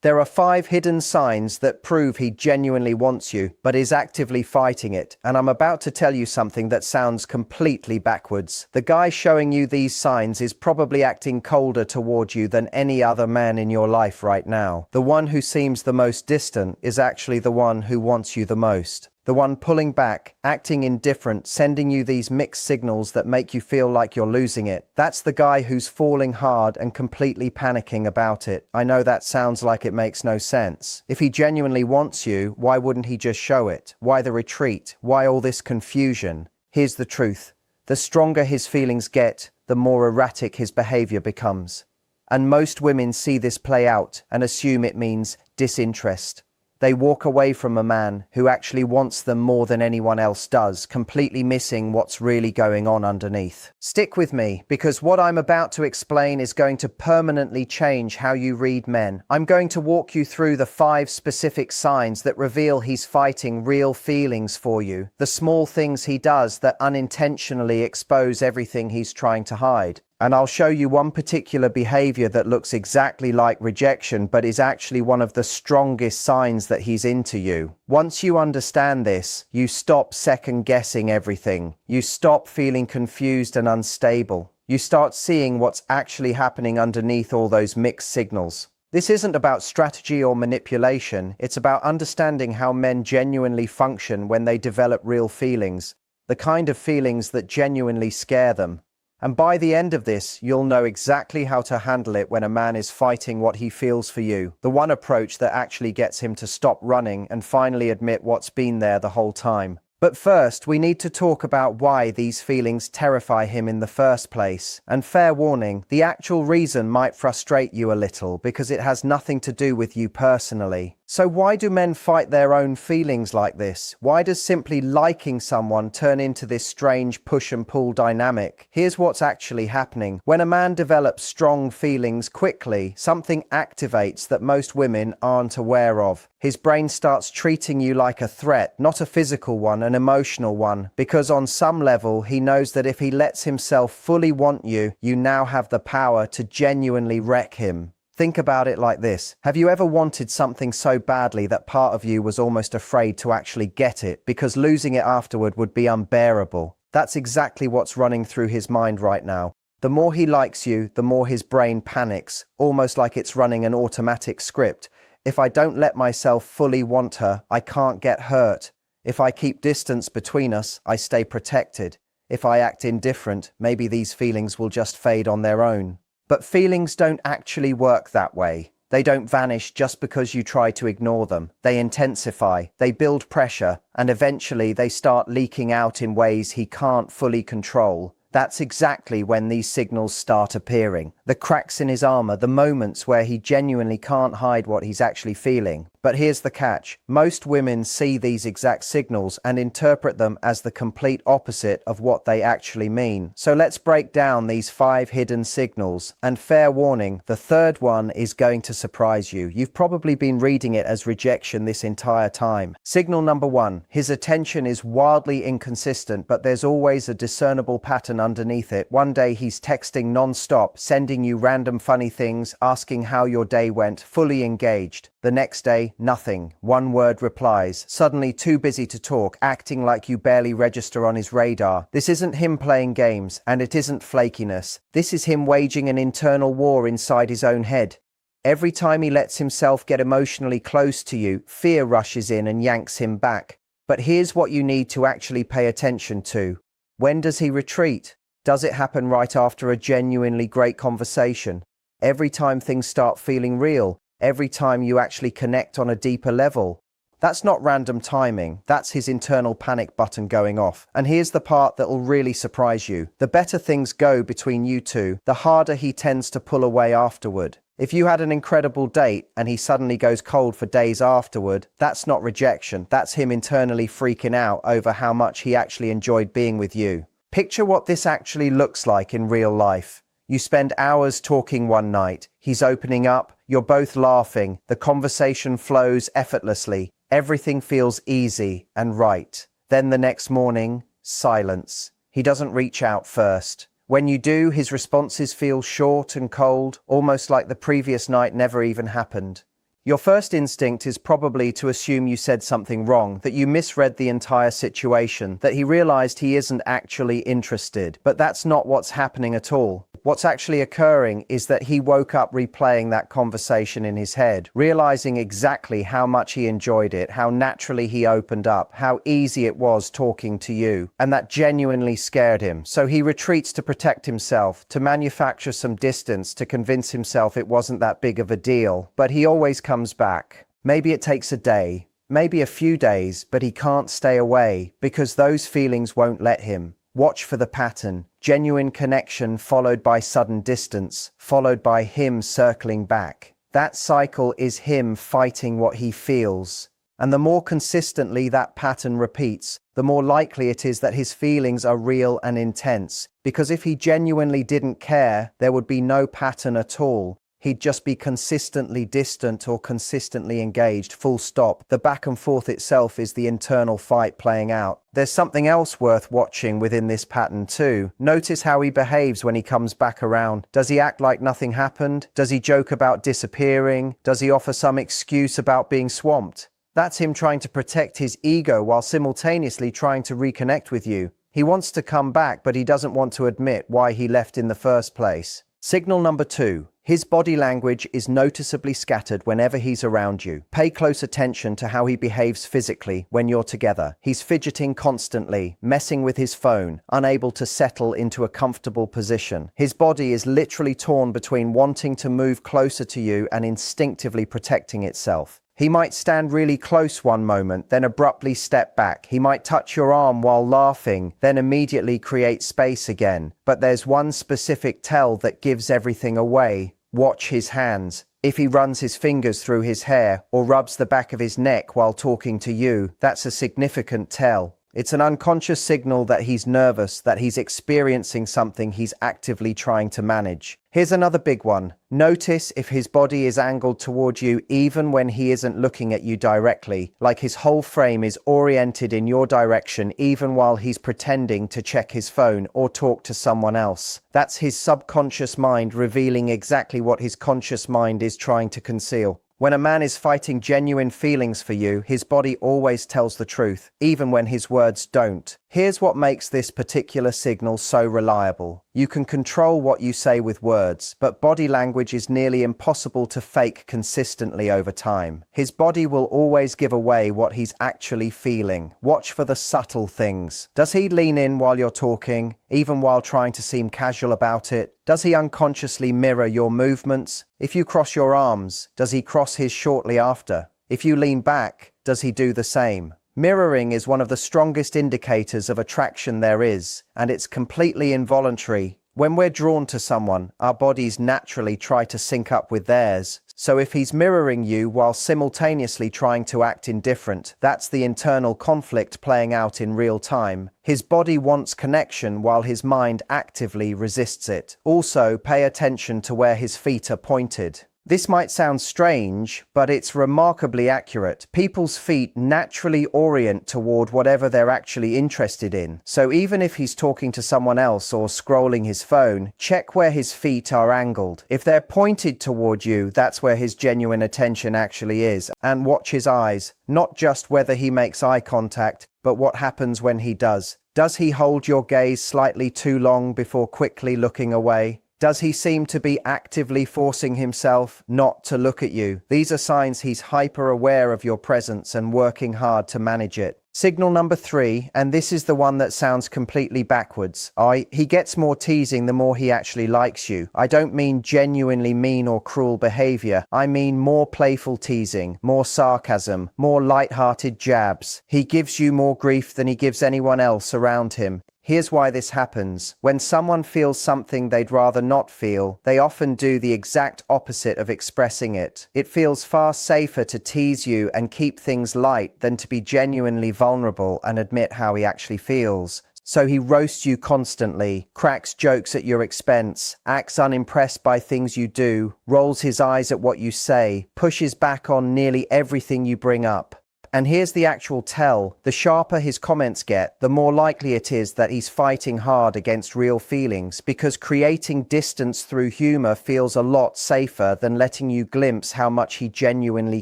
There are 5 hidden signs that prove he genuinely wants you, but is actively fighting it, and I'm about to tell you something that sounds completely backwards. The guy showing you these signs is probably acting colder toward you than any other man in your life right now. The one who seems the most distant is actually the one who wants you the most. The one pulling back, acting indifferent, sending you these mixed signals that make you feel like you're losing it. That's the guy who's falling hard and completely panicking about it. I know that sounds like it makes no sense. If he genuinely wants you, why wouldn't he just show it? Why the retreat? Why all this confusion? Here's the truth. The stronger his feelings get, the more erratic his behavior becomes. And most women see this play out and assume it means disinterest. They walk away from a man who actually wants them more than anyone else does, completely missing what's really going on underneath. Stick with me, because what I'm about to explain is going to permanently change how you read men. I'm going to walk you through the 5 specific signs that reveal he's fighting real feelings for you, the small things he does that unintentionally expose everything he's trying to hide. And I'll show you one particular behavior that looks exactly like rejection, but is actually one of the strongest signs that he's into you. Once you understand this, you stop second-guessing everything. You stop feeling confused and unstable. You start seeing what's actually happening underneath all those mixed signals. This isn't about strategy or manipulation. It's about understanding how men genuinely function when they develop real feelings, the kind of feelings that genuinely scare them. And by the end of this, you'll know exactly how to handle it when a man is fighting what he feels for you. The one approach that actually gets him to stop running and finally admit what's been there the whole time. But first, we need to talk about why these feelings terrify him in the first place. And fair warning, the actual reason might frustrate you a little because it has nothing to do with you personally. So why do men fight their own feelings like this? Why does simply liking someone turn into this strange push and pull dynamic? Here's what's actually happening. When a man develops strong feelings quickly, something activates that most women aren't aware of. His brain starts treating you like a threat, not a physical one, an emotional one, because on some level he knows that if he lets himself fully want you, you now have the power to genuinely wreck him. Think about it like this. Have you ever wanted something so badly that part of you was almost afraid to actually get it because losing it afterward would be unbearable? That's exactly what's running through his mind right now. The more he likes you, the more his brain panics, almost like it's running an automatic script. If I don't let myself fully want her, I can't get hurt. If I keep distance between us, I stay protected. If I act indifferent, maybe these feelings will just fade on their own. But feelings don't actually work that way. They don't vanish just because you try to ignore them. They intensify, they build pressure, and eventually they start leaking out in ways he can't fully control. That's exactly when these signals start appearing. The cracks in his armor, the moments where he genuinely can't hide what he's actually feeling. But here's the catch. Most women see these exact signals and interpret them as the complete opposite of what they actually mean. So let's break down these 5 hidden signals. And fair warning, the third one is going to surprise you. You've probably been reading it as rejection this entire time. Signal number 1. His attention is wildly inconsistent, but there's always a discernible pattern underneath it. One day he's texting non-stop, sending you random funny things, asking how your day went, fully engaged. The next day, nothing. 1-word replies. Suddenly too busy to talk, acting like you barely register on his radar. This isn't him playing games, and it isn't flakiness. This is him waging an internal war inside his own head. Every time he lets himself get emotionally close to you, fear rushes in and yanks him back. But here's what you need to actually pay attention to. When does he retreat? Does it happen right after a genuinely great conversation? Every time things start feeling real? Every time you actually connect on a deeper level? That's not random timing. That's his internal panic button going off. And here's the part that will really surprise you. The better things go between you two, the harder he tends to pull away afterward. If you had an incredible date and he suddenly goes cold for days afterward, that's not rejection. That's him internally freaking out over how much he actually enjoyed being with you. Picture what this actually looks like in real life. You spend hours talking one night. He's opening up. You're both laughing. The conversation flows effortlessly. Everything feels easy and right. Then the next morning, silence. He doesn't reach out first. When you do, his responses feel short and cold, almost like the previous night never even happened. Your first instinct is probably to assume you said something wrong, that you misread the entire situation, that he realized he isn't actually interested. But that's not what's happening at all. What's actually occurring is that he woke up replaying that conversation in his head, realizing exactly how much he enjoyed it, how naturally he opened up, how easy it was talking to you, and that genuinely scared him. So he retreats to protect himself, to manufacture some distance, to convince himself it wasn't that big of a deal. But he always comes back. Maybe it takes a day, maybe a few days, but he can't stay away because those feelings won't let him. Watch for the pattern. Genuine connection followed by sudden distance, followed by him circling back. That cycle is him fighting what he feels. And the more consistently that pattern repeats, the more likely it is that his feelings are real and intense. Because if he genuinely didn't care, there would be no pattern at all. He'd just be consistently distant or consistently engaged, full stop. The back and forth itself is the internal fight playing out. There's something else worth watching within this pattern too. Notice how he behaves when he comes back around. Does he act like nothing happened? Does he joke about disappearing? Does he offer some excuse about being swamped? That's him trying to protect his ego while simultaneously trying to reconnect with you. He wants to come back, but he doesn't want to admit why he left in the first place. Signal number 2. His body language is noticeably scattered whenever he's around you. Pay close attention to how he behaves physically when you're together. He's fidgeting constantly, messing with his phone, unable to settle into a comfortable position. His body is literally torn between wanting to move closer to you and instinctively protecting itself. He might stand really close one moment, then abruptly step back. He might touch your arm while laughing, then immediately create space again. But there's one specific tell that gives everything away. Watch his hands. If he runs his fingers through his hair or rubs the back of his neck while talking to you, that's a significant tell. It's an unconscious signal that he's nervous, that he's experiencing something he's actively trying to manage. Here's another big one. Notice if his body is angled toward you even when he isn't looking at you directly, like his whole frame is oriented in your direction even while he's pretending to check his phone or talk to someone else. That's his subconscious mind revealing exactly what his conscious mind is trying to conceal. When a man is fighting genuine feelings for you, his body always tells the truth, even when his words don't. Here's what makes this particular signal so reliable. You can control what you say with words, but body language is nearly impossible to fake consistently over time. His body will always give away what he's actually feeling. Watch for the subtle things. Does he lean in while you're talking, even while trying to seem casual about it? Does he unconsciously mirror your movements? If you cross your arms, does he cross his shortly after? If you lean back, does he do the same? Mirroring is one of the strongest indicators of attraction there is, and it's completely involuntary. When we're drawn to someone, our bodies naturally try to sync up with theirs. So if he's mirroring you while simultaneously trying to act indifferent, that's the internal conflict playing out in real time. His body wants connection while his mind actively resists it. Also, pay attention to where his feet are pointed. This might sound strange, but it's remarkably accurate. People's feet naturally orient toward whatever they're actually interested in. So even if he's talking to someone else or scrolling his phone, check where his feet are angled. If they're pointed toward you, that's where his genuine attention actually is. And watch his eyes, not just whether he makes eye contact, but what happens when he does. Does he hold your gaze slightly too long before quickly looking away? Does he seem to be actively forcing himself not to look at you? These are signs he's hyper aware of your presence and working hard to manage it. Signal number 3, and this is the one that sounds completely backwards. He gets more teasing the more he actually likes you. I don't mean genuinely mean or cruel behavior. I mean more playful teasing, more sarcasm, more light-hearted jabs. He gives you more grief than he gives anyone else around him. Here's why this happens. When someone feels something they'd rather not feel, they often do the exact opposite of expressing it. It feels far safer to tease you and keep things light than to be genuinely vulnerable and admit how he actually feels. So he roasts you constantly, cracks jokes at your expense, acts unimpressed by things you do, rolls his eyes at what you say, pushes back on nearly everything you bring up. And here's the actual tell. The sharper his comments get, the more likely it is that he's fighting hard against real feelings, because creating distance through humor feels a lot safer than letting you glimpse how much he genuinely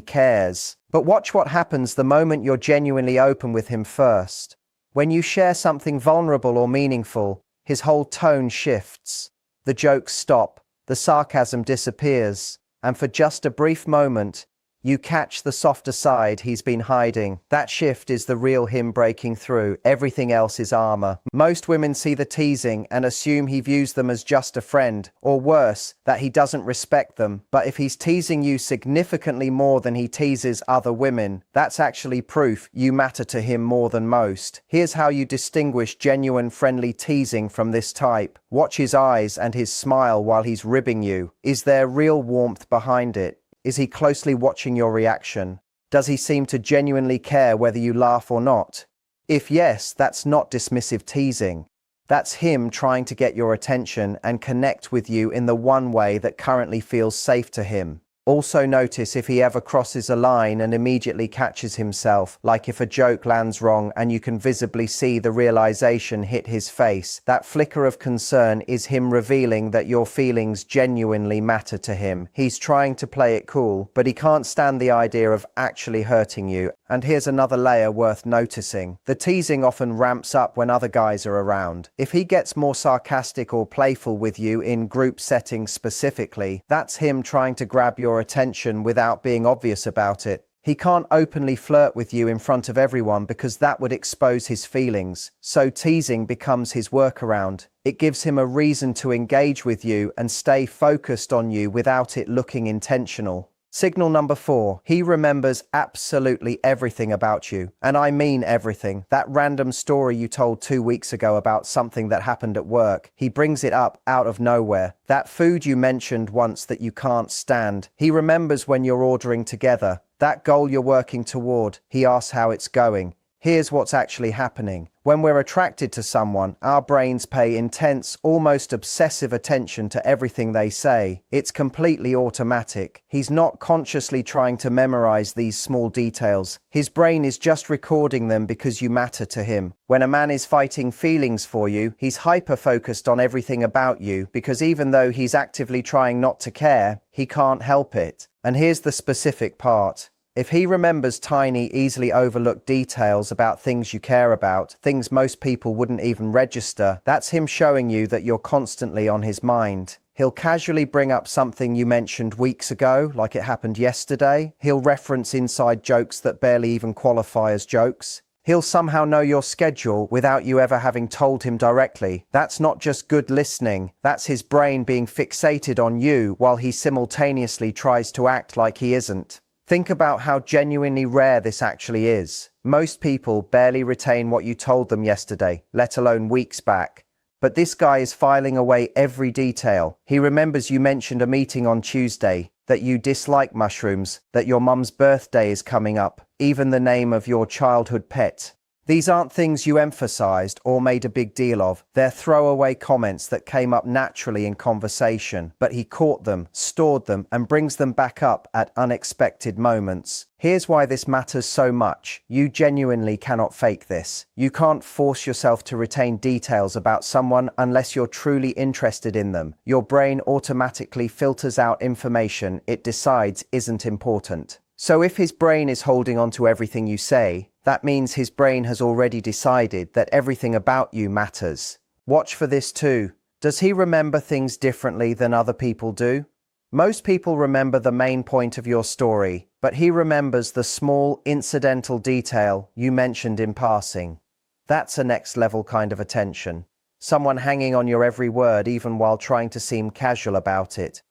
cares. But watch what happens the moment you're genuinely open with him first. When you share something vulnerable or meaningful, his whole tone shifts. The jokes stop, the sarcasm disappears, and for just a brief moment, you catch the softer side he's been hiding. That shift is the real him breaking through. Everything else is armor. Most women see the teasing and assume he views them as just a friend, or worse, that he doesn't respect them. But if he's teasing you significantly more than he teases other women, that's actually proof you matter to him more than most. Here's how you distinguish genuine friendly teasing from this type. Watch his eyes and his smile while he's ribbing you. Is there real warmth behind it? Is he closely watching your reaction? Does he seem to genuinely care whether you laugh or not? If yes, that's not dismissive teasing. That's him trying to get your attention and connect with you in the one way that currently feels safe to him. Also notice if he ever crosses a line and immediately catches himself, like if a joke lands wrong and you can visibly see the realization hit his face. That flicker of concern is him revealing that your feelings genuinely matter to him. He's trying to play it cool, but he can't stand the idea of actually hurting you. And here's another layer worth noticing. The teasing often ramps up when other guys are around. If he gets more sarcastic or playful with you in group settings specifically, that's him trying to grab your attention without being obvious about it. He can't openly flirt with you in front of everyone because that would expose his feelings. So teasing becomes his workaround. It gives him a reason to engage with you and stay focused on you without it looking intentional. Signal number 4. He remembers absolutely everything about you. And I mean everything. That random story you told 2 weeks ago about something that happened at work, he brings it up out of nowhere. That food you mentioned once that you can't stand, he remembers when you're ordering together. That goal you're working toward, he asks how it's going. Here's what's actually happening. When we're attracted to someone, our brains pay intense, almost obsessive attention to everything they say. It's completely automatic. He's not consciously trying to memorize these small details. His brain is just recording them because you matter to him. When a man is fighting feelings for you, he's hyper-focused on everything about you because even though he's actively trying not to care, he can't help it. And here's the specific part. If he remembers tiny, easily overlooked details about things you care about, things most people wouldn't even register, that's him showing you that you're constantly on his mind. He'll casually bring up something you mentioned weeks ago, like it happened yesterday. He'll reference inside jokes that barely even qualify as jokes. He'll somehow know your schedule without you ever having told him directly. That's not just good listening, that's his brain being fixated on you while he simultaneously tries to act like he isn't. Think about how genuinely rare this actually is. Most people barely retain what you told them yesterday, let alone weeks back. But this guy is filing away every detail. He remembers you mentioned a meeting on Tuesday, that you dislike mushrooms, that your mum's birthday is coming up, even the name of your childhood pet. These aren't things you emphasized or made a big deal of. They're throwaway comments that came up naturally in conversation, but he caught them, stored them, and brings them back up at unexpected moments. Here's why this matters so much. You genuinely cannot fake this. You can't force yourself to retain details about someone unless you're truly interested in them. Your brain automatically filters out information it decides isn't important. So if his brain is holding on to everything you say, that means his brain has already decided that everything about you matters. Watch for this too. Does he remember things differently than other people do? Most people remember the main point of your story, but he remembers the small, incidental detail you mentioned in passing. That's a next level kind of attention. Someone hanging on your every word even while trying to seem casual about it.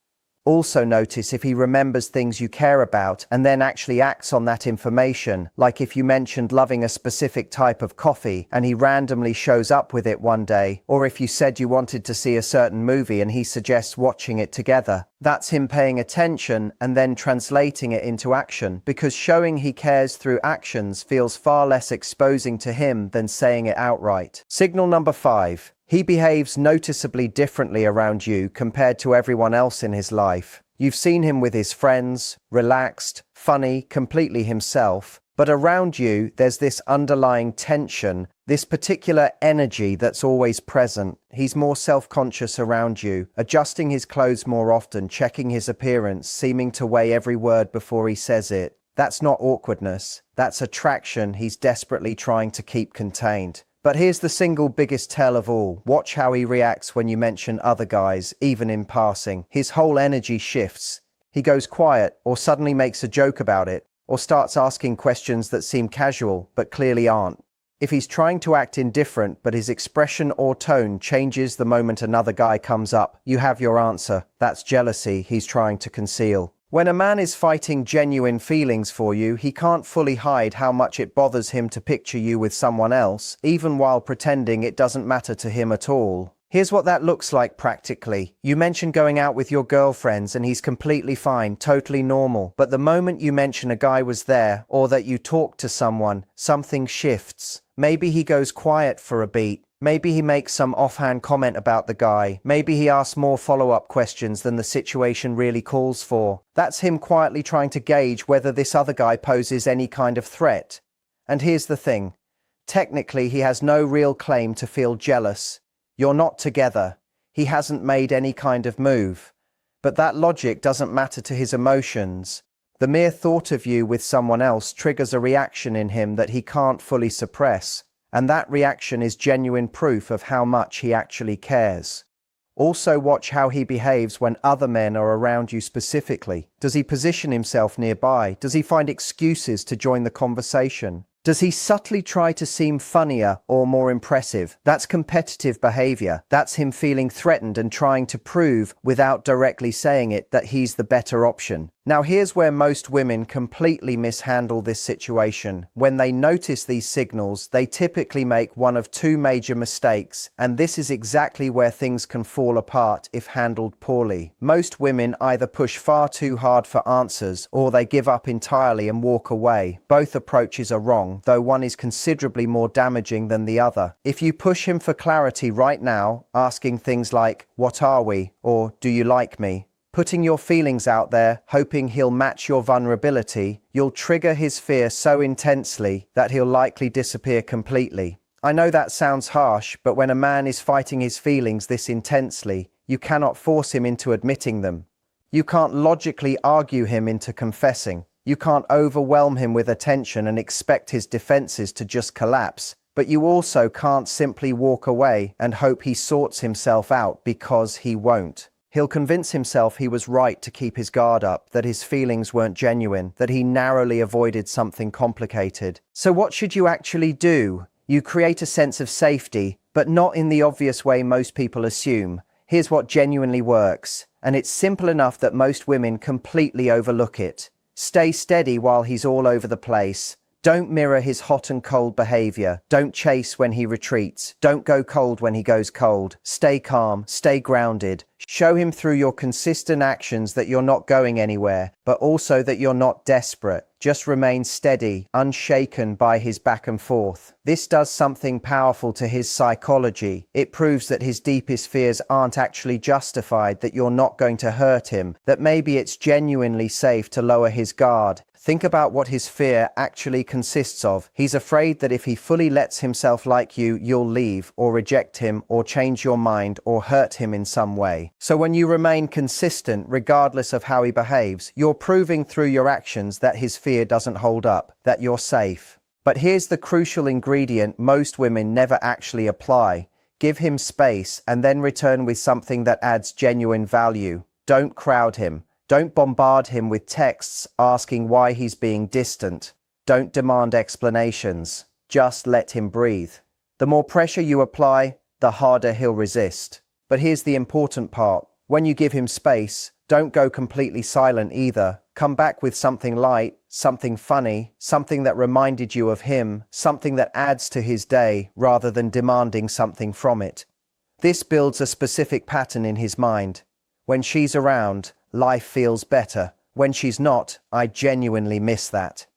Also notice if he remembers things you care about and then actually acts on that information, like if you mentioned loving a specific type of coffee and he randomly shows up with it one day, or if you said you wanted to see a certain movie and he suggests watching it together. That's him paying attention and then translating it into action, because showing he cares through actions feels far less exposing to him than saying it outright. Signal number 5. He behaves noticeably differently around you compared to everyone else in his life. You've seen him with his friends, relaxed, funny, completely himself. But around you, there's this underlying tension, this particular energy that's always present. He's more self-conscious around you, adjusting his clothes more often, checking his appearance, seeming to weigh every word before he says it. That's not awkwardness. That's attraction he's desperately trying to keep contained. But here's the single biggest tell of all. Watch how he reacts when you mention other guys, even in passing. His whole energy shifts. He goes quiet, or suddenly makes a joke about it, or starts asking questions that seem casual, but clearly aren't. If he's trying to act indifferent, but his expression or tone changes the moment another guy comes up, you have your answer. That's jealousy he's trying to conceal. When a man is fighting genuine feelings for you, he can't fully hide how much it bothers him to picture you with someone else, even while pretending it doesn't matter to him at all. Here's what that looks like practically. You mention going out with your girlfriends and he's completely fine, totally normal. But the moment you mention a guy was there, or that you talked to someone, something shifts. Maybe he goes quiet for a beat. Maybe he makes some offhand comment about the guy. Maybe he asks more follow-up questions than the situation really calls for. That's him quietly trying to gauge whether this other guy poses any kind of threat. And here's the thing. Technically, he has no real claim to feel jealous. You're not together. He hasn't made any kind of move. But that logic doesn't matter to his emotions. The mere thought of you with someone else triggers a reaction in him that he can't fully suppress. And that reaction is genuine proof of how much he actually cares. Also watch how he behaves when other men are around you specifically. Does he position himself nearby? Does he find excuses to join the conversation? Does he subtly try to seem funnier or more impressive? That's competitive behavior. That's him feeling threatened and trying to prove, without directly saying it, that he's the better option. Now here's where most women completely mishandle this situation. When they notice these signals, they typically make one of two major mistakes, and this is exactly where things can fall apart if handled poorly. Most women either push far too hard for answers, or they give up entirely and walk away. Both approaches are wrong, though one is considerably more damaging than the other. If you push him for clarity right now, asking things like, "What are we?" or "Do you like me?" putting your feelings out there, hoping he'll match your vulnerability, you'll trigger his fear so intensely that he'll likely disappear completely. I know that sounds harsh, but when a man is fighting his feelings this intensely, you cannot force him into admitting them. You can't logically argue him into confessing. You can't overwhelm him with attention and expect his defenses to just collapse. But you also can't simply walk away and hope he sorts himself out, because he won't. He'll convince himself he was right to keep his guard up, that his feelings weren't genuine, that he narrowly avoided something complicated. So what should you actually do? You create a sense of safety, but not in the obvious way most people assume. Here's what genuinely works, and it's simple enough that most women completely overlook it. Stay steady while he's all over the place. Don't mirror his hot and cold behavior. Don't chase when he retreats. Don't go cold when he goes cold. Stay calm. Stay grounded. Show him through your consistent actions that you're not going anywhere, but also that you're not desperate. Just remain steady, unshaken by his back and forth. This does something powerful to his psychology. It proves that his deepest fears aren't actually justified, that you're not going to hurt him, that maybe it's genuinely safe to lower his guard. Think about what his fear actually consists of. He's afraid that if he fully lets himself like you, you'll leave, or reject him, or change your mind, or hurt him in some way. So when you remain consistent, regardless of how he behaves, you're proving through your actions that his fear doesn't hold up, that you're safe. But here's the crucial ingredient most women never actually apply. Give him space, and then return with something that adds genuine value. Don't crowd him. Don't bombard him with texts asking why he's being distant. Don't demand explanations. Just let him breathe. The more pressure you apply, the harder he'll resist. But here's the important part. When you give him space, don't go completely silent either. Come back with something light, something funny, something that reminded you of him, something that adds to his day rather than demanding something from it. This builds a specific pattern in his mind. When she's around, life feels better. When she's not, I genuinely miss that.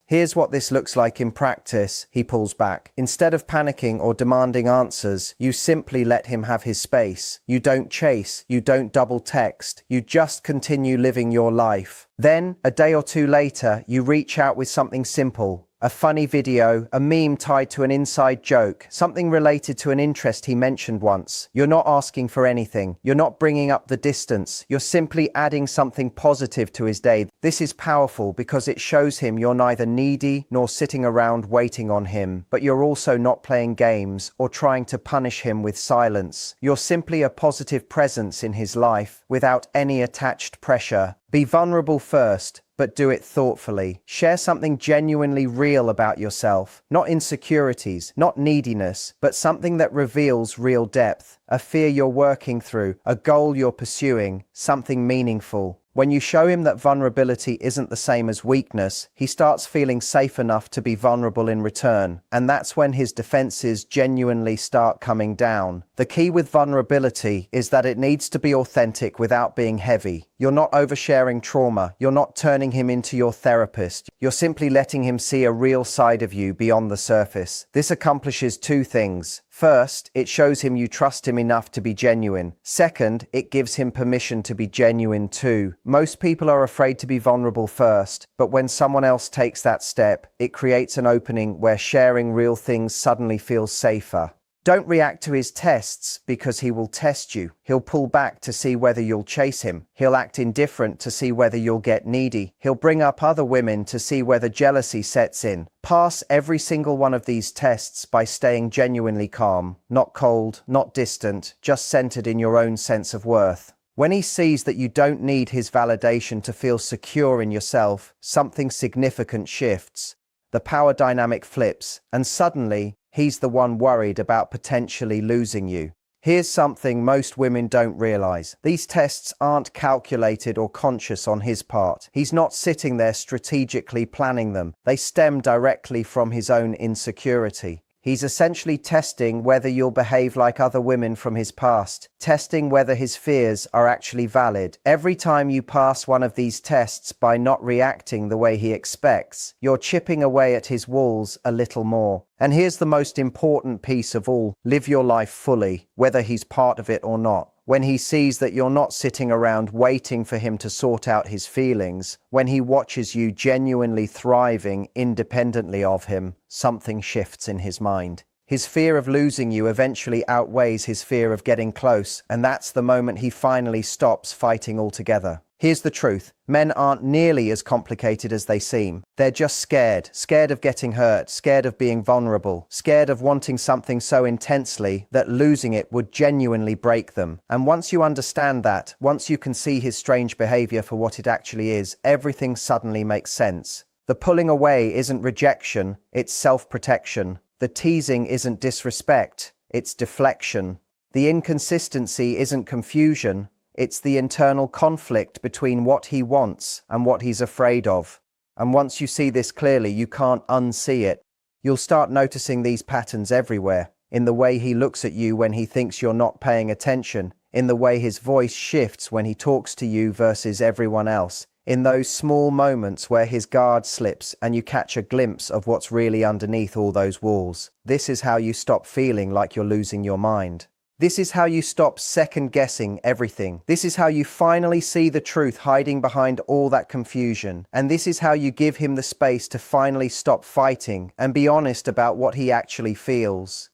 Here's what this looks like in practice. He pulls back. Instead of panicking or demanding answers, you simply let him have his space. You don't chase. You don't double text. You just continue living your life. Then, a day or two later, you reach out with something simple. A funny video, a meme tied to an inside joke, something related to an interest he mentioned once. You're not asking for anything. You're not bringing up the distance. You're simply adding something positive to his day. This is powerful because it shows him you're neither needy nor sitting around waiting on him, but you're also not playing games or trying to punish him with silence. You're simply a positive presence in his life without any attached pressure. Be vulnerable first, but do it thoughtfully. Share something genuinely real about yourself, not insecurities, not neediness, but something that reveals real depth, a fear you're working through, a goal you're pursuing, something meaningful. When you show him that vulnerability isn't the same as weakness, he starts feeling safe enough to be vulnerable in return, and that's when his defenses genuinely start coming down. The key with vulnerability is that it needs to be authentic without being heavy. You're not oversharing trauma. You're not turning him into your therapist. You're simply letting him see a real side of you beyond the surface. This accomplishes two things. First, it shows him you trust him enough to be genuine. Second, it gives him permission to be genuine too. Most people are afraid to be vulnerable first, but when someone else takes that step, it creates an opening where sharing real things suddenly feels safer. Don't react to his tests because he will test you. He'll pull back to see whether you'll chase him. He'll act indifferent to see whether you'll get needy. He'll bring up other women to see whether jealousy sets in. Pass every single one of these tests by staying genuinely calm, not cold, not distant, just centered in your own sense of worth. When he sees that you don't need his validation to feel secure in yourself, something significant shifts. The power dynamic flips, and suddenly, he's the one worried about potentially losing you. Here's something most women don't realize. These tests aren't calculated or conscious on his part. He's not sitting there strategically planning them. They stem directly from his own insecurity. He's essentially testing whether you'll behave like other women from his past, testing whether his fears are actually valid. Every time you pass one of these tests by not reacting the way he expects, you're chipping away at his walls a little more. And here's the most important piece of all: live your life fully, whether he's part of it or not. When he sees that you're not sitting around waiting for him to sort out his feelings, when he watches you genuinely thriving independently of him, something shifts in his mind. His fear of losing you eventually outweighs his fear of getting close, and that's the moment he finally stops fighting altogether. Here's the truth. Men aren't nearly as complicated as they seem. They're just scared. Scared of getting hurt, scared of being vulnerable, scared of wanting something so intensely that losing it would genuinely break them. And once you understand that, once you can see his strange behavior for what it actually is, everything suddenly makes sense. The pulling away isn't rejection, it's self-protection. The teasing isn't disrespect, it's deflection. The inconsistency isn't confusion, it's the internal conflict between what he wants and what he's afraid of. And once you see this clearly, you can't unsee it. You'll start noticing these patterns everywhere, in the way he looks at you when he thinks you're not paying attention, in the way his voice shifts when he talks to you versus everyone else, in those small moments where his guard slips and you catch a glimpse of what's really underneath all those walls. This is how you stop feeling like you're losing your mind. This is how you stop second-guessing everything. This is how you finally see the truth hiding behind all that confusion. And this is how you give him the space to finally stop fighting and be honest about what he actually feels.